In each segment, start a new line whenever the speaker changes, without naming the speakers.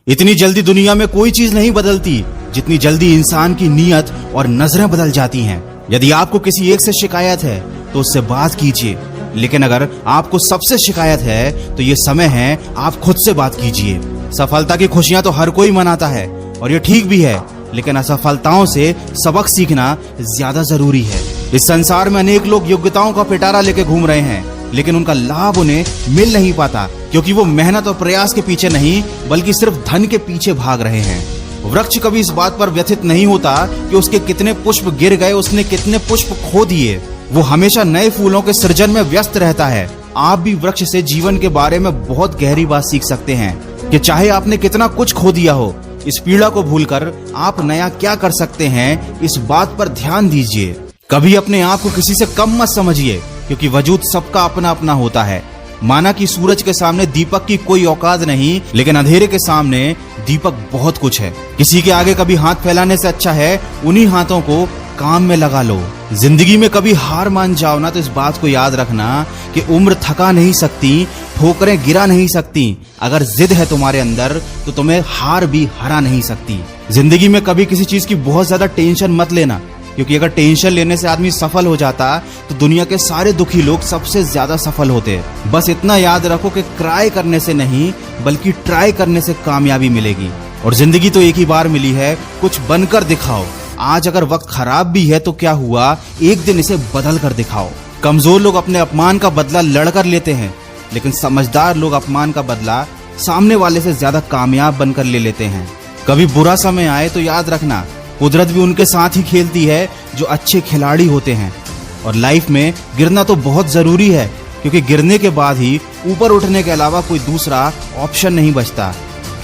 इतनी जल्दी दुनिया में कोई चीज नहीं बदलती जितनी जल्दी इंसान की नीयत और नजरें बदल जाती हैं। यदि आपको किसी एक से शिकायत है तो उससे बात कीजिए, लेकिन अगर आपको सबसे शिकायत है तो ये समय है आप खुद से बात कीजिए। सफलता की खुशियां तो हर कोई मनाता है और ये ठीक भी है, लेकिन असफलताओं से सबक सीखना ज्यादा जरूरी है। इस संसार में अनेक लोग योग्यताओं का पिटारा लेके घूम रहे हैं, लेकिन उनका लाभ उन्हें मिल नहीं पाता क्योंकि वो मेहनत और प्रयास के पीछे नहीं बल्कि सिर्फ धन के पीछे भाग रहे हैं। वृक्ष कभी इस बात पर व्यथित नहीं होता कि उसके कितने पुष्प गिर गए, उसने कितने पुष्प खो दिए। वो हमेशा नए फूलों के सृजन में व्यस्त रहता है। आप भी वृक्ष से जीवन के बारे में बहुत गहरी बात सीख सकते हैं कि चाहे आपने कितना कुछ खो दिया हो, इस पीड़ा को भूलकर आप नया क्या कर सकते हैं, इस बात पर ध्यान दीजिए। कभी अपने आप को किसी से कम मत समझिए क्योंकि वजूद सबका अपना अपना होता है। माना कि सूरज के सामने दीपक की कोई औकात नहीं, लेकिन अंधेरे के सामने दीपक बहुत कुछ है। किसी के आगे कभी हाथ फैलाने से अच्छा है उन्हीं हाथों को काम में लगा लो। जिंदगी में कभी हार मान जाओ ना तो इस बात को याद रखना कि उम्र थका नहीं सकती, ठोकरें गिरा नहीं सकती। अगर जिद है तुम्हारे अंदर तो तुम्हें हार भी हरा नहीं सकती। जिंदगी में कभी किसी चीज की बहुत ज्यादा टेंशन मत लेना, क्योंकि अगर टेंशन लेने से आदमी सफल हो जाता तो दुनिया के सारे दुखी लोग सबसे ज्यादा सफल होते। बस इतना याद रखो कि क्राई करने से नहीं बल्कि ट्राई करने से कामयाबी मिलेगी। और जिंदगी तो एक ही बार मिली है, कुछ बनकर दिखाओ। आज अगर वक्त खराब भी है तो क्या हुआ, एक दिन इसे बदल कर दिखाओ। कमजोर लोग अपने अपमान का बदला लड़कर लेते हैं, लेकिन समझदार लोग अपमान का बदला सामने वाले से ज्यादा कामयाब बनकर ले लेते हैं। कभी बुरा समय आए तो याद रखना कुदरत भी उनके साथ ही खेलती है जो अच्छे खिलाड़ी होते हैं। और लाइफ में गिरना तो बहुत जरूरी है, क्योंकि गिरने के बाद ही ऊपर उठने के अलावा कोई दूसरा ऑप्शन नहीं बचता।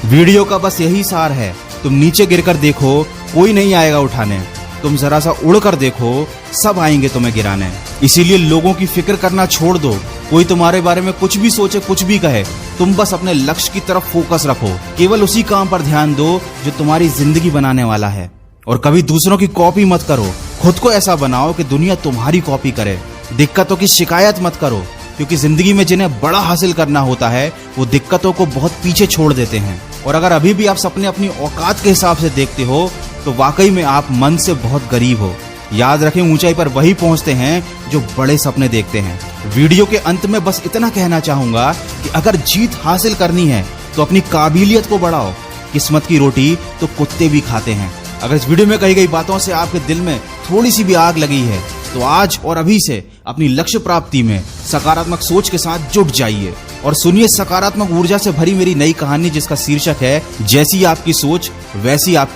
वीडियो का बस यही सार है, तुम नीचे गिरकर देखो, कोई नहीं आएगा उठाने। तुम जरा सा उड़कर देखो, सब आएंगे तुम्हें गिराने। इसीलिए लोगों की फिक्र करना छोड़ दो। कोई तुम्हारे बारे में कुछ भी सोचे, कुछ भी कहे, तुम बस अपने लक्ष्य की तरफ फोकस रखो। केवल उसी काम पर ध्यान दो जो तुम्हारी जिंदगी बनाने वाला है। और कभी दूसरों की कॉपी मत करो, खुद को ऐसा बनाओ कि दुनिया तुम्हारी कॉपी करे। दिक्कतों की शिकायत मत करो, क्योंकि जिंदगी में जिन्हें बड़ा हासिल करना होता है वो दिक्कतों को बहुत पीछे छोड़ देते हैं। और अगर अभी भी आप सपने अपनी औकात के हिसाब से देखते हो तो वाकई में आप मन से बहुत गरीब हो। याद रखें, ऊंचाई पर वही पहुंचते हैं जो बड़े सपने देखते हैं। वीडियो के अंत में बस इतना कहना चाहूंगा कि अगर जीत हासिल करनी है तो अपनी काबिलियत को बढ़ाओ। किस्मत की रोटी तो कुत्ते भी खाते हैं। अगर इस वीडियो में कही गई बातों से आपके दिल में थोड़ी सी भी आग लगी है तो आज और अभी से अपनी लक्ष्य प्राप्ति में सकारात्मक सोच के साथ जुट जाइए और सुनिए सकारात्मक ऊर्जा से भरी मेरी नई कहानी, जिसका शीर्षक है जैसी आपकी सोच वैसी आपकी